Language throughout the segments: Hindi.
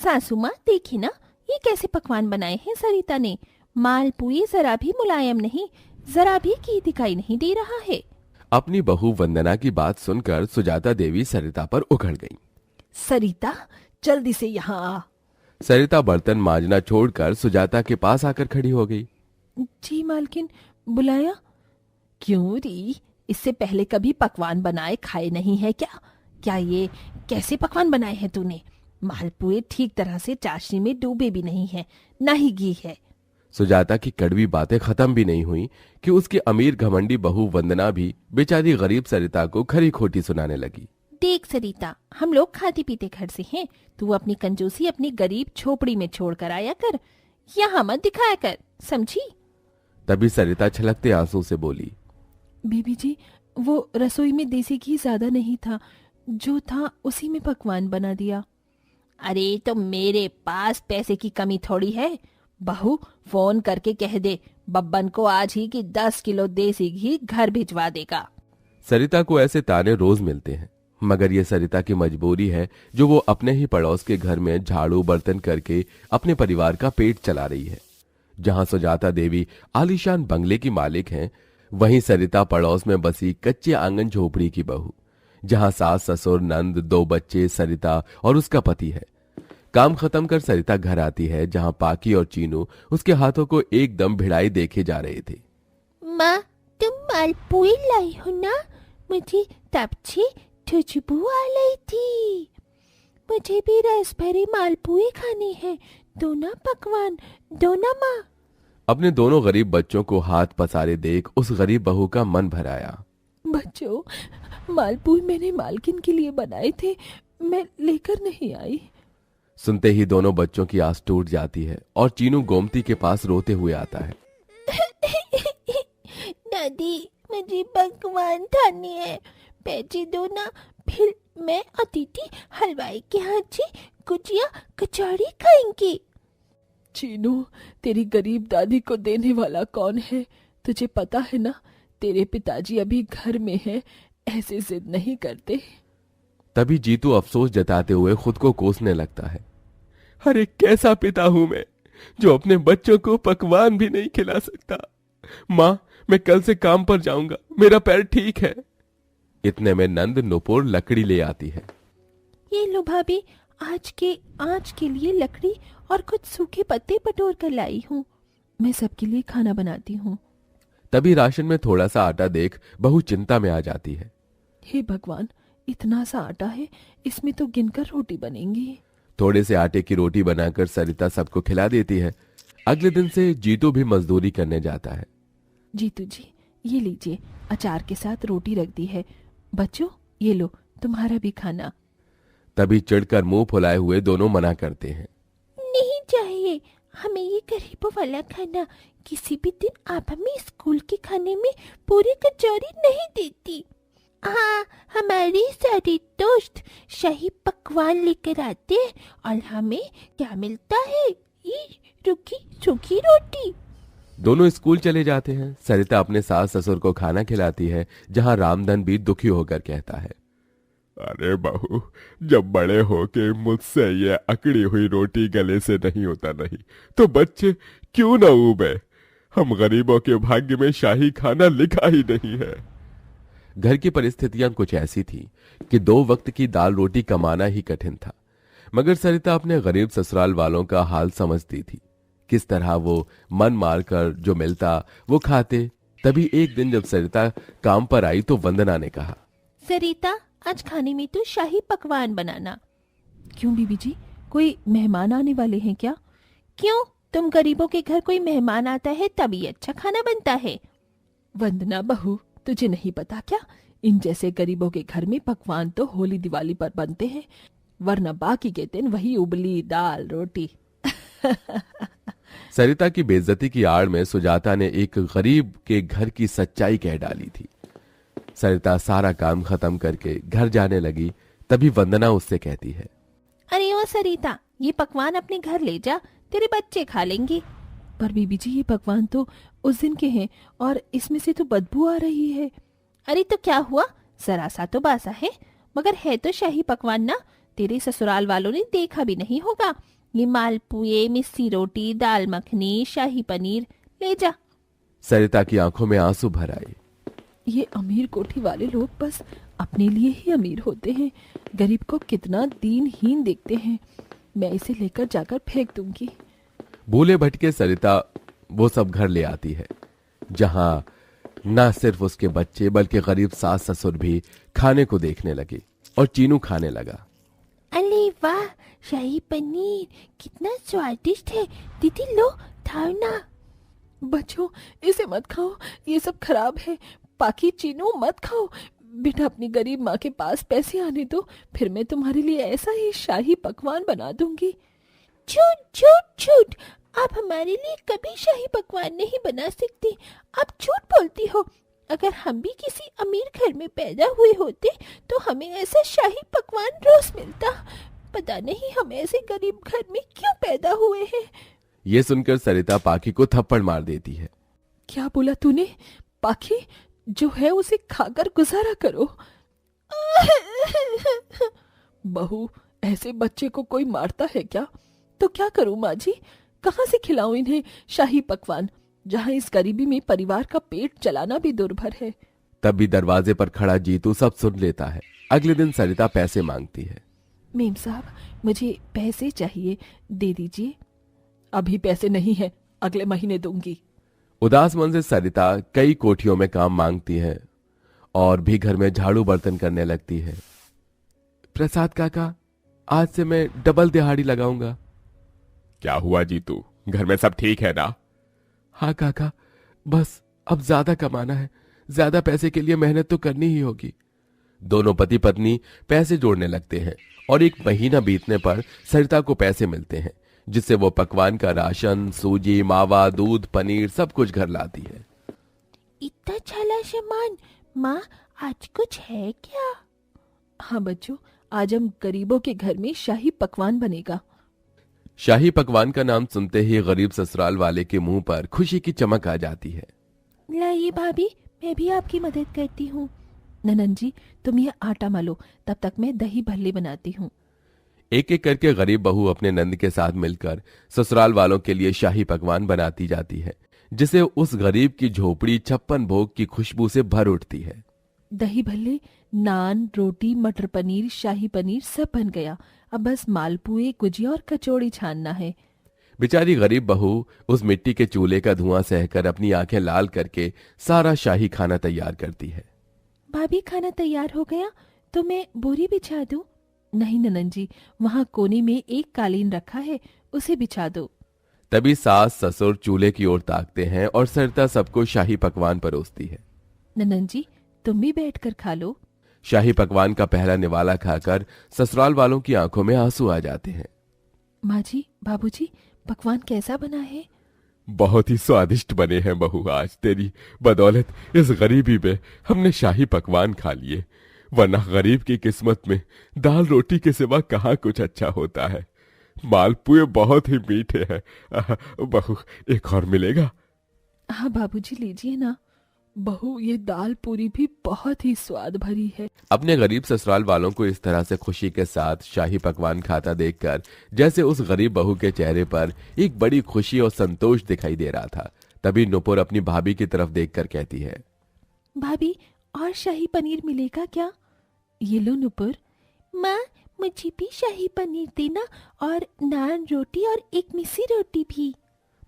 सासू माँ देखी ना, ये कैसे पकवान बनाए हैं सरिता ने। मालपुए जरा भी मुलायम नहीं, जरा भी घी दिखाई नहीं दे रहा है। अपनी बहू वंदना की बात सुनकर सुजाता देवी सरिता पर उखड़ गईं। सरिता, जल्दी से यहाँ आ। सरिता बर्तन मांजना छोड़कर सुजाता के पास आकर खड़ी हो गई। जी मालकिन, बुलाया? क्यों री, इससे पहले कभी पकवान बनाए खाए नहीं है क्या? क्या ये कैसे पकवान बनाए हैं तूने? मालपुए ठीक तरह से चाशनी में डूबे भी नहीं है, ना ही घी है। सुजाता की कड़वी बातें खत्म भी नहीं हुई कि उसकी अमीर घमंडी बहू वंदना भी बेचारी गरीब सरिता को खरी खोटी सुनाने लगी। देख सरिता, हम लोग खाते पीते घर से हैं, तू अपनी कंजूसी अपनी गरीब झोपड़ी में छोड़ कर आया कर, यहाँ मत दिखाया कर, समझी? तभी सरिता छलकते आंसू से बोली, बीबी जी, वो रसोई में देसी घी ज्यादा नहीं था, जो था उसी में पकवान बना दिया। अरे तो मेरे पास पैसे की कमी थोड़ी है। बहू, फोन करके कह दे बब्बन को आज ही कि 10 किलो देसी घी घर भिजवा देगा। सरिता को ऐसे ताने रोज मिलते हैं, मगर ये सरिता की मजबूरी है जो वो अपने ही पड़ोस के घर में झाड़ू बर्तन करके अपने परिवार का पेट चला रही है। जहां सुजाता देवी आलीशान बंगले की मालिक हैं, वहीं सरिता पड़ोस में बसी कच्चे आंगन झोपड़ी की बहू, जहां सास ससुर नंद 2 बच्चे सरिता और उसका पति है। काम खत्म कर सरिता घर आती है, जहां पाकी और चीनू उसके हाथों को एकदम भिड़ाई देखे जा रहे थे। माँ, तुम मालपुए लाई हो ना? मुझे तब से खुशबू आ रही थी। मुझे भी रस भरे मालपुए खाने हैं, दो ना पकवान, दो ना माँ। अपने दोनों गरीब बच्चों को हाथ पसारे देख उस गरीब बहू का मन भर आया। बच्चों, मालपुए मैंने मालकिन के लिए बनाए थे, मैं लेकर नहीं आई। सुनते ही दोनों बच्चों की आस टूट जाती है और चीनू गोमती के पास रोते हुए आता है। दादी, मुझे पकवान खाने हैं, पैसे दो ना, फिर मैं अतिथि हलवाई के हाथ से गुजिया कचौड़ी खाएंगे। चीनू, तेरी गरीब दादी को देने वाला कौन है? तुझे पता है ना, तेरे पिताजी अभी घर में हैं, ऐसे जिद नहीं करते। तभी जीतू अफसोस जताते हुए खुद को कोसने लगता है। अरे कैसा पिता हूं मैं, जो अपने बच्चों को पकवान भी नहीं खिला सकता। माँ, मैं कल से काम पर जाऊंगा, मेरा पैर ठीक है। इतने में नंद नुपुर लकड़ी ले आती है। ये लो भाभी, आज के लिए लकड़ी और कुछ सूखे पत्ते बटोर कर लाई हूँ। मैं सबके लिए खाना बनाती हूँ। तभी राशन में थोड़ा सा आटा देख बहू चिंता में आ जाती है। हे भगवान, इतना सा आटा है, इसमें तो गिनकर रोटी बनेंगी। थोड़े से आटे की रोटी बनाकर सरिता सबको खिला देती है। अगले दिन से जीतू भी मजदूरी करने जाता है। जीतू जी, ये लीजिए, अचार के साथ रोटी रख दी है। बच्चों, ये लो, तुम्हारा भी खाना। तभी चिढ़कर मुंह फुलाए हुए दोनों मना करते हैं। नहीं चाहिए हमें ये गरीबों वाला खाना। किसी भी दिन आप हमें स्कूल के खाने में पूरी कचौरी नहीं देती। हाँ, हमारे सारे दोस्त शाही पकवान लेकर आते हैं और हमें क्या मिलता है? ये रूखी सूखी रोटी। दोनों स्कूल चले जाते हैं। सरिता अपने सास ससुर को खाना खिलाती है, जहां रामधन भी दुखी होकर कहता है, अरे बहू, जब बड़े होके मुझसे ये अकड़ी हुई रोटी गले से नहीं होता नहीं, तो बच्चे क्यों न ऊबे? हम गरीबों के भाग्य में शाही खाना लिखा ही नहीं है। घर की परिस्थितियां कुछ ऐसी थी कि 2 वक्त की दाल रोटी कमाना ही कठिन था, मगर सरिता अपने गरीब ससुराल वालों का हाल समझती थी। किस तरह वो मन मारकर जो मिलता वो खाते। तभी एक दिन जब सरिता काम पर आई तो वंदना ने कहा, सरिता, आज खाने में तो शाही पकवान बनाना। क्यों बीबी जी, कोई मेहमान आने वाले हैं क्या? क्यों, तुम गरीबों के घर कोई मेहमान आता है तभी अच्छा खाना बनता है। वंदना बहू, तुझे नहीं पता क्या? इन जैसे गरीबों के घर में पकवान तो होली दिवाली पर बनते हैं, वरना बाकी के दिन वही उबली दाल रोटी। सरिता की बेइज्जती की आड़ में सुजाता ने एक गरीब के घर की सच्चाई कह डाली थी। सरिता सारा काम खत्म करके घर जाने लगी। तभी वंदना उससे कहती है, अरे ओ सरिता, ये पकवान अपने घर ले जा, तेरे बच्चे खा लेंगे। पर बीबी जी, ये पकवान तो उस दिन के हैं और इसमें से तो बदबू आ रही है। अरे तो क्या हुआ, जरा सा तो बासा है, मगर है तो शाही पकवान ना, तेरे ससुराल वालों ने देखा भी नहीं होगा। ये मालपुए, मिस्सी रोटी, दाल मखनी, शाही पनीर, ले जा। सरिता की आंखों में आंसू भर आए। ये अमीर कोठी वाले लोग बस अपने लिए ही अमीर होते हैं, गरीब को कितना दीनहीन देखते हैं। मैं इसे लेकर जाकर फेंक दूंगी। भूले भटके सरिता वो सब घर ले आती है, जहां न सिर्फ उसके बच्चे बल्कि गरीब सास ससुर भी खाने को देखने लगे और चीनू खाने लगा। अरे वाह, शाही पनीर कितना स्वादिष्ट है। दीदी लो, खाओ ना। बच्चों, इसे मत खाओ, ये सब खराब है। पाकी चीनू मत खाओ। बेटा, अपनी गरीब माँ के पास पैसे आने दो, फिर मैं तुम्हारे लिए ऐसा ही शाही पकवान बना दूंगी। झूठ झूठ झूठ, आप हमारे लिए कभी शाही पकवान नहीं बना सकती। आप झूठ बोलती हो। अगर हम भी किसी अमीर घर में पैदा हुए होते तो हमें ऐसा शाही पकवान रोज मिलता। पता नहीं हम ऐसे गरीब घर में क्यों पैदा हुए हैं। ये सुनकर सरिता पाकी को थप्पड़ मार देती है। क्या बोला तूने? पाकी, जो है उसे खाकर गुजारा करो। बहू, ऐसे बच्चे को कोई मारता है क्या? तो क्या करूं माँ जी? कहाँ से खिलाऊं इन्हें शाही पकवान, जहाँ इस गरीबी में परिवार का पेट चलाना भी दुर्भर है। तभी दरवाजे पर खड़ा जीतू सब सुन लेता है। अगले दिन सरिता पैसे मांगती है। मेम साहब, मुझे पैसे चाहिए, दे दीजिए। अभी पैसे नहीं है, अगले महीने दूंगी। उदास मन से सरिता कई कोठियों में काम मांगती है और भी घर में झाड़ू बर्तन करने लगती है। प्रसाद काका, आज से मैं डबल दिहाड़ी लगाऊंगा। क्या हुआ जीतू, घर में सब ठीक है ना? हाँ काका, बस अब ज्यादा कमाना है, ज्यादा पैसे के लिए मेहनत तो करनी ही होगी। दोनों पति पत्नी पैसे जोड़ने लगते हैं और एक महीना बीतने पर सरिता को पैसे मिलते हैं, जिससे वो पकवान का राशन, सूजी, मावा, दूध, पनीर सब कुछ घर लाती है। इतना छाला सामान। माँ, आज कुछ है क्या? हाँ बच्चों, आज हम गरीबों के घर में शाही पकवान बनेगा। शाही पकवान का नाम सुनते ही गरीब ससुराल वाले के मुंह पर खुशी की चमक आ जाती है। लाइए भाभी, मैं भी आपकी मदद करती हूँ। ननन जी, तुम ये आटा मलो, तब तक मैं दही भल्ले बनाती हूँ। एक एक करके गरीब बहू अपने नंद के साथ मिलकर ससुराल वालों के लिए शाही पकवान बनाती जाती है, जिसे उस गरीब की झोपड़ी 56 भोग की खुशबू से भर उठती है। दही भल्ले, नान, रोटी, मटर पनीर, शाही पनीर सब बन गया। अब बस मालपुए, गुजिया और कचौड़ी छानना है। बेचारी गरीब बहू उस मिट्टी के चूल्हे का धुआं सहकर अपनी आंखें लाल करके सारा शाही खाना तैयार करती है। भाभी, खाना तैयार हो गया तो मैं बोरी बिछा दूं? नहीं ननन जी, वहाँ कोने में एक कालीन रखा है, उसे बिछा दो। तभी सास ससुर चूल्हे की ओर ताकते हैं और सरिता सबको शाही पकवान परोसती है। ननन जी, तुम भी बैठकर खा लो। शाही पकवान का पहला निवाला खाकर ससुराल वालों की आंखों में आंसू आ जाते हैं। माँ जी, बाबूजी, पकवान कैसा बना है? बहुत ही स्वादिष्ट बने हैं बहू। आज तेरी बदौलत इस गरीबी में हमने शाही पकवान खा लिए, वरना गरीब की किस्मत में दाल रोटी के सिवा कहाँ कुछ अच्छा होता है। मालपुए बहुत ही मीठे हैं। बहू, एक और मिलेगा? हाँ बाबूजी, लीजिए ना। बहू, ये दाल पूरी भी बहुत ही स्वाद भरी है। अपने गरीब ससुराल वालों को इस तरह से खुशी के साथ शाही पकवान खाता देखकर जैसे उस गरीब बहू के चेहरे पर एक बड़ी खुशी और संतोष दिखाई दे रहा था, तभी नुपुर अपनी भाभी की तरफ देखकर कहती है, भाभी, और शाही पनीर मिलेगा क्या? ये लो नुपुर। माँ, मुझे भी शाही पनीर देना, और नान रोटी और एक मिस्सी रोटी भी।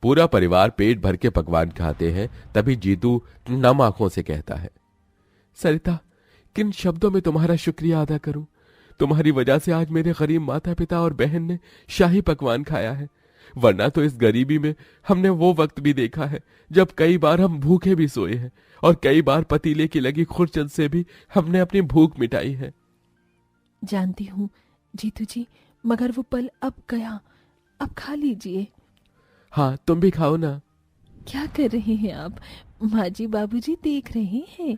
पूरा परिवार पेट भर के पकवान खाते हैं। तभी जीतू नम आंखों से कहता है, सरिता, किन शब्दों में तुम्हारा शुक्रिया अदा करूं? तुम्हारी वजह से आज मेरे गरीब माता पिता और बहन ने शाही पकवान खाया है, वरना तो इस गरीबी में हमने वो वक्त भी देखा है जब कई बार हम भूखे भी सोए हैं और कई बार पतीले की लगी खुरचन से भी हमने अपनी भूख मिटाई है। जानती हूँ जीतू जी, मगर वो पल अब गया, अब खा लीजिए। हाँ, तुम भी खाओ ना। क्या कर रहे हैं आप? माँ जी, बाबूजी देख रहे हैं।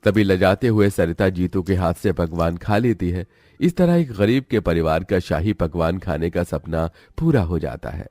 तभी लजाते हुए सरिता जीतू के हाथ से पकवान खा लेती है। इस तरह एक गरीब के परिवार का शाही पकवान खाने का सपना पूरा हो जाता है।